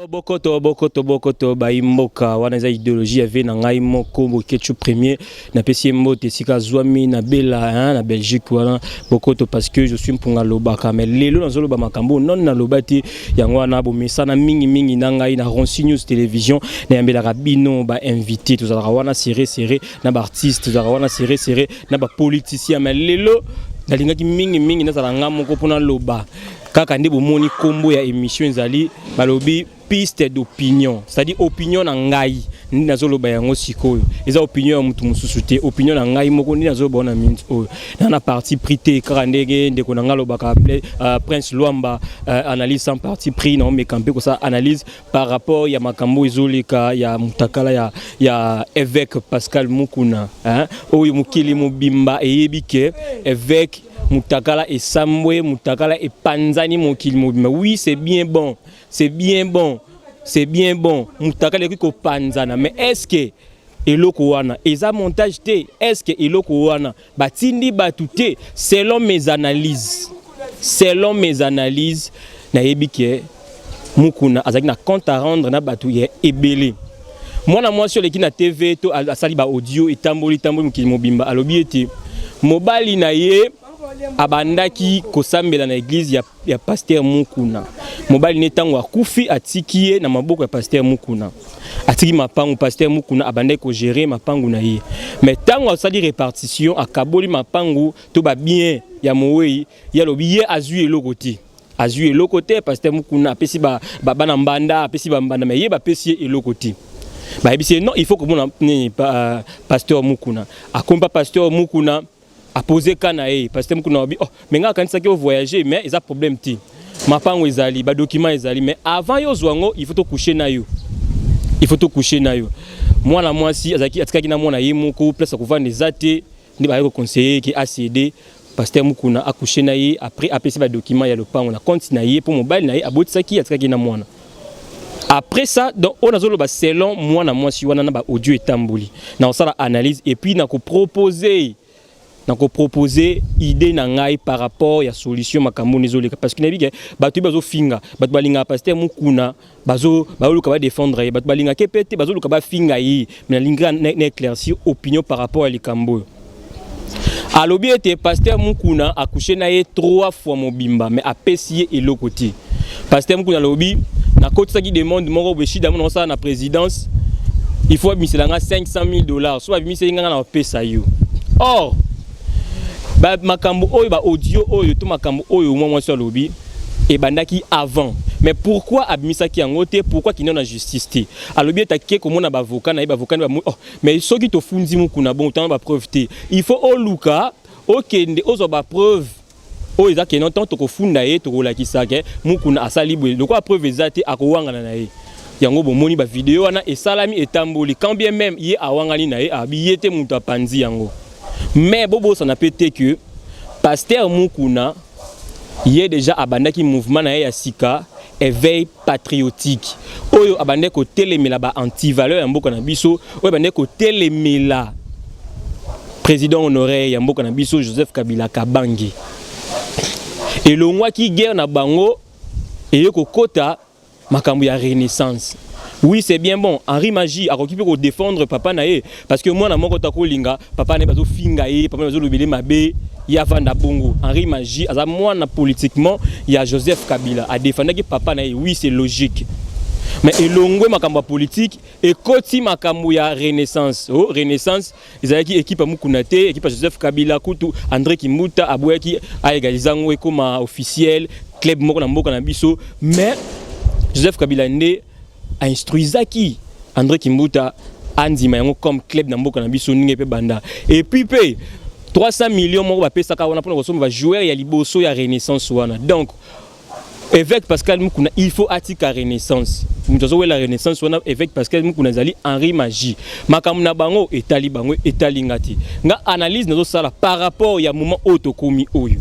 Bokoto baimboka wana za idéologie avait na ngai moko bokechu premier na pesi mbote sika zwami na bela na Belgique wana bokoto parce que je suis mpunga lobaka mais lelo nazolo ba makambo non na lobati yango wana bo mesana mingi na ngai na Ronsi News télévision na yambela rabino ba invité tous ala wana serré na ba artiste tous ala wana serré na ba politicien mais lelo nalingaki mingi na zala ngamo ko pona loba kaka ndi bomoni kombo ya émission ezali balobi piste d'opinion, c'est-à-dire opinion na ngai ndi nazoloba yango sikoyo eza opinion ya mutu mususu te opinion na ngai moko ndi nazoloba na minute oyo na parti pris te kaka ndenge ndeko na ngalobaka Prince Luamba analyse sans parti pris na omekampe ko sa analyse par rapport ya makambo ezoleka ya mutakala ya évêque Pascal Mukuna oyo mukili mobimba eyebike évêque Mutakala et Samwe, Mutakala et Panzani mokili mobimba. Oui, c'est bien bon. C'est bien bon. C'est bien bon. Mutakala est Panzana. Mais est-ce que eloko wana eza montage te? Est-ce que eloko wana batindi batute selon mes analyses? Selon mes analyses, na yebike Mukuna azaki na compte à rendre na batu ye ebele. Moi sur l'équipe na TV to asali ba audio etamboli mokili mobimba alobi ete mobali na ye abandaki kosambela na église ya pasteur Mukuna mobali netango akufi atikiye na maboko ya pasteur Mukuna atiki mapangu pasteur Mukuna abandaki ko gérer mapangu na ye mais tango asali répartition akaboli mapangu to ba bien ya moweyi ya lobi ye azui eloko te pasteur Mukuna apesi ba bana mbanda apesi ba mbanda mais ye ba pesi eloko te ba ebisi non il faut que mon pasteur Mukuna akompa pasteur Mukuna a posé kanae parce que Mukuna obi oh mais nga kanisa ke voyager mais ils a problème ti mapango ezali ba document ezali mais avant yo zwango il faut to coucher na yo moi si azaki atikaki na mona ye moko place ko vendre zate ndi ba ko conseiller ki ACD pasteur Mukuna a coucher na ye après apesi ba document ya lopango na compte na ye pour mobile na ye abotisaki atikaki na mona. Après ça, donc on a zolo ba selon moi si wana na ba audio etamboli na osala analyse et puis na ko proposer idée na ngai par rapport ya solution makambo nezoleka parce que na bika batu bazo finga batu balinga pasteur Mukuna bazo luka ba défendre batu balinga kepete bazo luka ba finga yi mais linga na éclaircir opinion par rapport à likambo alobi ete pasteur Mukuna a couché na ye 3 fois mobimba mais apesi eloko ti pasteur Mukuna alobi na côté qui demande moko beshi d'amour ça na présidence il faut miselanga $500,000 soit miselanga na pesa yo or ba makambo oyo ba audio oyo to makambo oyo moi sur lobby et bandaki avant mais pourquoi abmisaki yango te pourquoi qu'il y a na justice te alobi etake ko mona ba avocat na ba avocat ba oh mais soki to fundi Mukuna bon tant ba preuve te il faut o luka okende ozo ba preuve o ezaki non tant to funda ye to kolakisa ke Mukuna asali bwe lokwa preuve ezate akowanga na ye yango bomoni ba vidéo wana esalami etamboli quand bien même ye awangani na ye abiyete mutu apanzi yango mais bobo ça n'a pas été que pasteur Mukuna yé déjà abandaki mouvement na ya sika éveil patriotique oyo abandé ko telemela ba anti-valeur ya mboka na biso oyo abandé ko telemela président honoré ya mboka na biso Joseph Kabila Kabange et le moi qui guerre na bango et yoko kota makambo ya renaissance. Oui, c'est bien bon. Henri Magie a occupé pour défendre papa nae parce que moi na moko tako linga papa ne bazo finga ye papa bazo lobele mabe ya vanda bongo. Henri Magie aza moi na politiquement il y a Joseph Kabila a défendre que papa nae oui c'est logique. Mais elongwe makambo politique et koti makambo ya renaissance. Oh renaissance ezalaki équipe Mukuna te équipe Joseph Kabila kutu André Kimbuta aboyaki a égalisangwe comme officiel club moko na mboka na biso mais Joseph Kabila ne a instruisaki André Kimbuta andima yango comme club na mboka na biso ninge pe banda et puis 300 millions moko ba pesaka wana pona kosomba joueur ya liboso ya renaissance wana donc évêque Pascal Mukuna il faut atika renaissance mutozo we la renaissance wana évêque Pascal Mukuna zali Henri Magie makambo na bango etali bango etali ngati nga analyse nazo sala par rapport ya moment otokomi oyo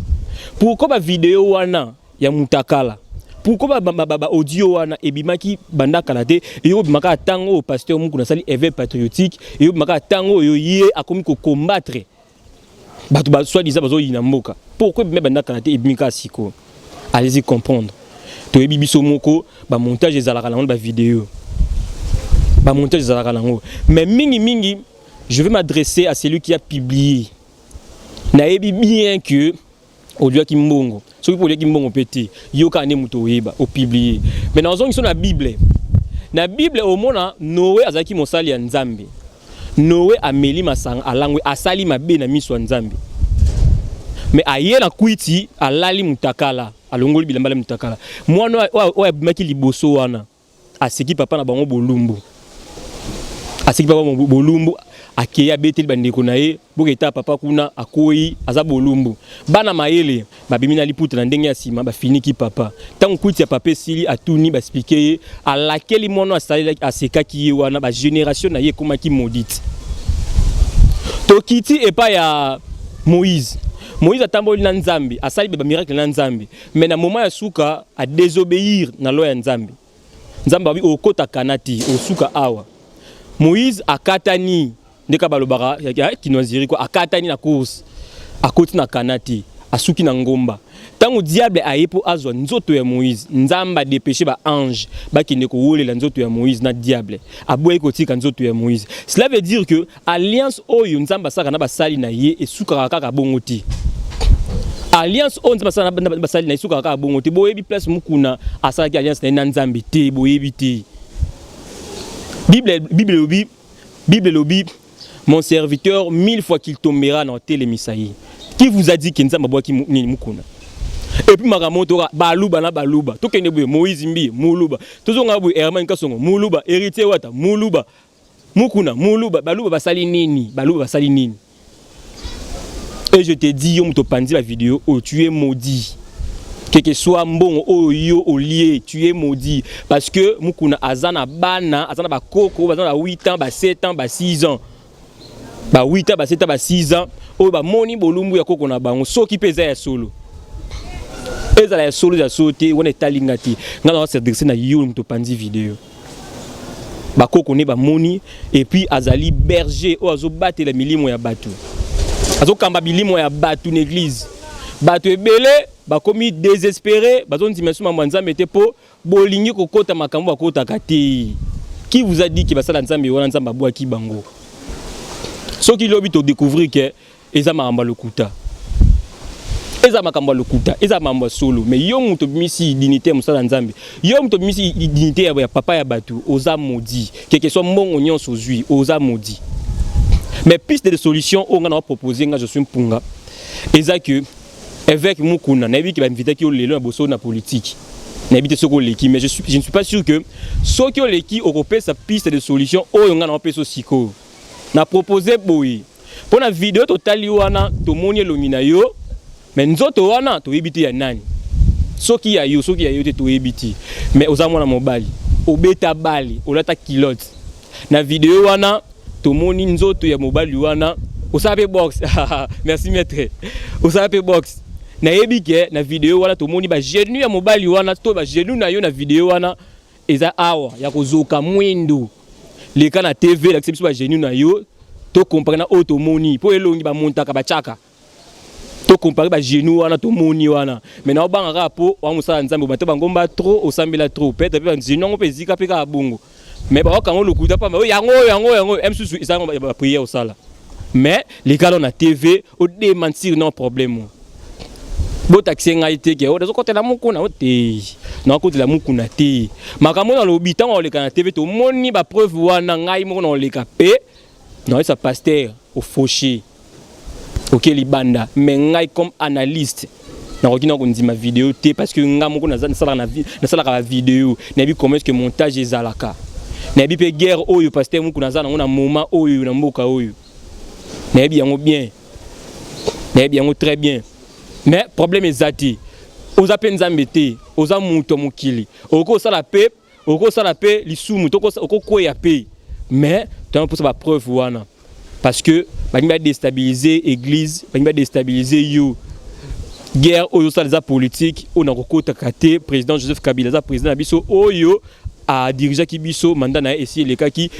pourquoi ba vidéo wana ya mutakala pourquoi ba audio wana ebimaki banda kalate yo bimaka tango pasteur Mukuna sali éveil patriotique yo bimaka tango yo yé akomi ko combattre batu ba soit disant bazo yina mboka pourquoi bimaka banda kalate ebimaka siko allez-y comprendre toyebi biso moko ba montage ezalaka nango ba vidéo ba montage ezalaka nango mais mingi je vais m'adresser à celui qui a publié nayebi bien que audio ki mbongo soki pour ki mbongo pété yoka ane muto yeba au publier mais dans zongi so na Bible au mona Noé azaki mosali ya Nzambe Noé ameli masanga alangwe asali mabe na miso ya Nzambe mais aye na kwiti alali mutakala alongoli bilamba mutakala mwana oya bimaki liboso wana aseki papa na bango bolumbu akeya beteli bandeko na ye boketa papa kuna akoyi aza bolumbu bana mayele babimi na liputa na ndenge ya sima bafiniki papa tango kwiti ya papa sili atuni ba expliquer ye alakeli mwana asali asekaki ye wana ba génération na ye komaki maudite tokiti epa ya Moïse atamboli na Nzambe asali ba miracle na Nzambe mais na moment ya suka a désobéir na loi ya Nzambe babi okota kanati osuka awa Moïse akatani ndeka balobaka ya kinwaziri ko akatani na course akoti na kanati asuki na ngomba tango diable ayepo azwa nzoto ya Moïse Nzamba dépêché ba ange bakende ko wolela nzoto ya Moïse na diable aboye kotika nzoto ya Moïse. Cela veut dire que alliance oyo Nzamba saka na basali na ye esuka kaka bongoti alliance on Nzamba saka na basali na esuka kaka bongoti boyebi place mukuna asaki alliance na Nzambe te boyebi te Bible lobi mon serviteur 1000 fois qu'il tombera dans télémisaï. Qui vous a dit que Nzamba boaki mukuna? Et puis makamoto baluba na baluba. To kende boye Moïse mbi muluba. Tozo nga boye Herman Kasongo muluba héritier wata muluba. Mukuna muluba baluba basali nini? Et je te dis yo muto pandi la vidéo oh tu es maudit. Quel que soit bon yo au lié, tu es maudit parce que mukuna azana bana azana ba koko azana 8 ans, 7 ans, 6 ans. 8 ans, 7 ans, 6 ans, oh ba moni bolumbu ya koko na bango soki peza ya solo. Eza la solo ya sauté, on est talingati. Ngana se adresser na yo muto pandi vidéo. Ba koko ne ba moni et puis azali berger o azo battre la milimo ya batu. Azo kamba milimo ya batu l'église. Batu ebele ba komi désespéré, ba zone dimension manza mete po bolingi kokota makambo akota kati. Qui vous a dit que ba sala nzambe wana nzamba bwa ki bango? Ce qui l'obite au découvrir que eza maamba lokuta. Eza makamba lokuta, eza maamba solo. Mais yo muto bimisi dignité musala nzambe. Yo muto bimisi dignité ya papa ya batu, oza maudit. Quelque soit mon oignon sozui, oza maudit. Mais piste de solution, on a proposé, je suis mpunga. Eza que avec mukuna, nabi ki ba inviter ki o lelo na boso na politique. Nabi ce ko leki, mais je ne suis pas sûr que ceux qui ont leki européen sa piste de solution, o yonga na peso siko. Na proposé boy pour la vidéo totali wana to moni lomina yo mais nzoto wana to ebiti ya nani soki ya yo te to ebiti mais ozamona mobali obeta bali olata kilote na vidéo wana to moni nzoto ya mobali wana osape box merci maître osape box na ebike na vidéo wana to moni ba genou ya mobali wana to ba genou na yo na vidéo wana eza awa ya kozoka mwendo les cas na TV l'acception ba genou na yo to comparer na auto moni po elongi ba montaka ba chaka to comparer ba genou wana to moni wana mais na obanga po wa musala nzambe ba to bangomba trop osambela trop peut-être ba genou ngo pezika pe ka bongo mais ba ka ngo lokuta pa yango msusu isango ba prier au sala mais les cas na TV au démentir non problème bo taxi ngai te ke o dezo côté la mukuna o te na côté la mukuna te makambo na lobi tango le kana TV to moni ba preuve wana ngai moko na le ka pe non ça pasteur au fauché OK libanda mais ngai comme analyste na kokina ko ndima vidéo te parce que nga moko na sala na vidéo na bi comment est-ce que montage ezalaka na bi pe guerre oyo pasteur moko na zana na moment oyo na mboka oyo na bi yango bien na bi yango très bien. Mais problème est zati. Oza penzambe te, oza muto mukili. Oko sala pe, lisumu toko oko koya pe. Mais tu as pour ça preuve wana. Parce que ba ngi ba déstabiliser église, ba ngi ba déstabiliser yo. Guerre oyo sala za politique, on a kokota kate président Joseph Kabila za président na biso oyo a diriger ki biso mandat na essayer les cas qui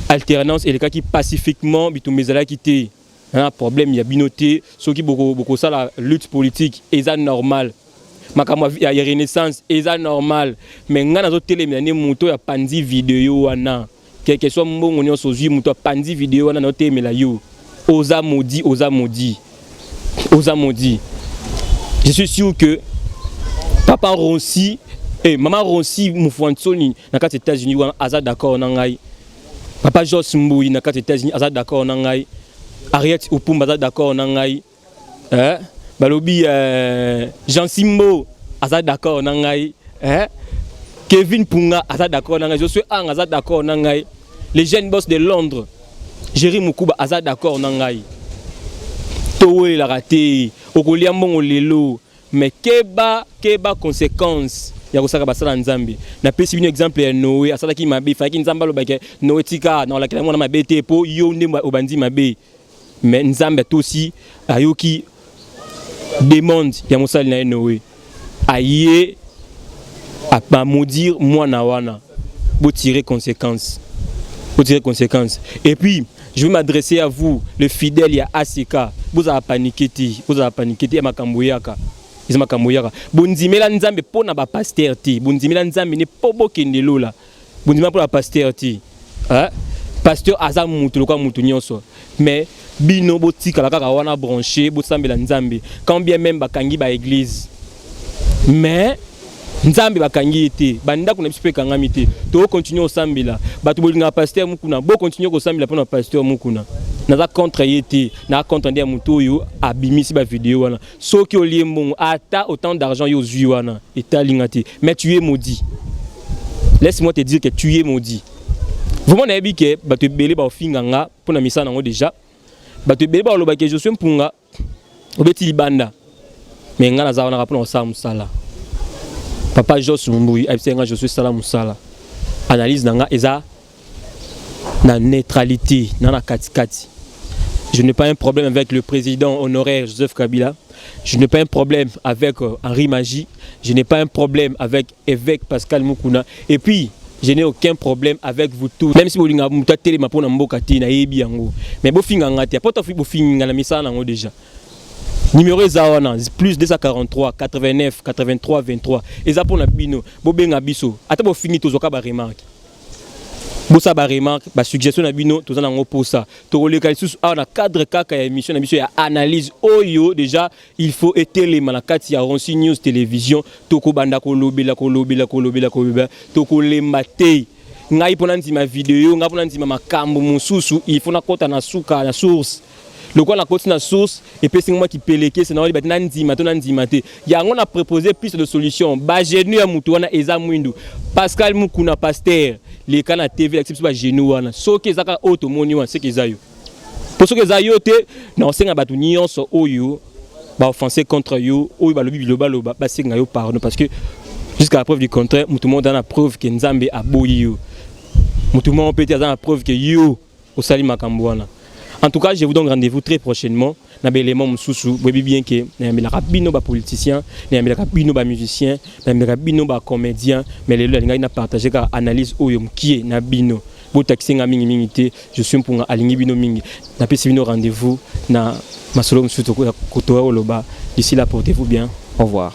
alternance et les cas qui pacifiquement bitumezala kité. Un problème il y a binoté ceux qui beaucoup ça la lutte politique est ça normal makambo ya renaissance eza normal mais nga nazo telemina moto ya pandi vidéo wana quelque soit mbongo nyonso zui moto ya pandi vidéo wana na telemela yo oza maudit je suis sûr que papa Ronsi et maman Ronsi Moufansoni na kati États-Unis wana aza d'accord na ngai papa Jos Mboui na kati États-Unis aza d'accord na ngai Ariette Upumba aza d'accord na ngai balobi Jean Simbo aza d'accord na ngai Kevin Punga aza d'accord na ngai Josué Ang aza d'accord na ngai les jeunes boss de Londres Jerry Mukuba aza d'accord na ngai towe la raté okolia mbongo lelo mais keba conséquence ya kosaka basala nzambe na pesi bino exemple ya Noé asala ki mabe fa ki nzamba lo bake Noé tika na la kila mwana mabe te po yo nde obandi mabe mais nzambe aussi ayoki demande ya mosali na Noé aye a pas maudire mwana wana pour tirer conséquence et puis je vais m'adresser à vous les fidèles ya ACK vous avez paniqué ya makambo yaka bondimela nzambe pona ba pasteur ti bondimela nzambe ne pobo kendelo la bondimela pour la pasteur ti pasteur aza mutu lokwa mutu nyonso mais bino botika la kaka wana branché bosambela nzambe quand bien même bakangi ba église mais nzambe bakangi ete banda kuna biso pe kangami te to continuer osambela bato bolinga pasteur mukuna bo continuer kosambela pona pasteur mukuna naza contre yete na contre ndia mutu yo abimisi ba vidéo wana soki olie mbongo ata autant d'argent yo zui wana etalinga te mais tu es maudit laisse-moi te dire que tu es maudit vraiment na yebi ke bato belé ba ofinganga pona misa nango déjà bato belé ba loba ke je suis mpunga obeti libanda mais nga naza wana rapona osala musala papa Jos Mboui absenga je suis sala musala analyse nanga eza na neutralité na katikati. Je n'ai pas un problème avec le président honoraire Joseph Kabila. Je n'ai pas un problème avec Henri Magie. Je n'ai pas un problème avec évêque Pascal Mukuna. Et puis, je n'ai aucun problème avec vous tous. Même si vous avez un téléma pour Mbokati, mais vous fingangati, pas vous finga la misa nango déjà. Numéro Zawana, plus 243, 89, 83, 23. Et ça pour la bino, bobenga biso. Ata bo fini tozoka ba remarque. Bosa ba remarque, ba suggestion na bino, tozana ngo pour ça. To le kalisus a na cadre kaka ya émission na biso ya analyse oyo déjà, il faut ételer malakati ya Ronsi News télévision, toko banda ko lobela toko lembate. Ngai pona ndima vidéo, ngai pona ndima makambo mususu, il faut na kota na suka na source. Le quoi la côte na source et puis c'est moi qui peleke c'est normal batna ndima to ndima te ya on a proposé plus de solutions ba genu ya mutu wana eza mwindu Pascal Mukuna pasteur les kana TV accepte ba genu wana soki ezaka auto moni wana c'est kezayo pour soki ezayo te na senga batu nyonso oyo ba offenser contre yo oyo ba lobi biloba ba senga yo pardon parce que jusqu'à la preuve du contraire mutu monde a la preuve que Nzambe a boyi yo mutu monde peut être la preuve que yo osali makambo wana. En tout cas, je vous donne rendez-vous très prochainement. Na belément msusu, webi bien que na mbela kabino ba politicien, na mbela kabino ba musicien, na mbela kabino ba comédien, mais les gens na partager ka analyse oyo mkie na bino. Bo taxinga mingi te, je suis pour aligner bino mingi. Na pesi bino rendez-vous na masolo msusu ko to oloba. D'ici là, portez-vous bien. Au revoir.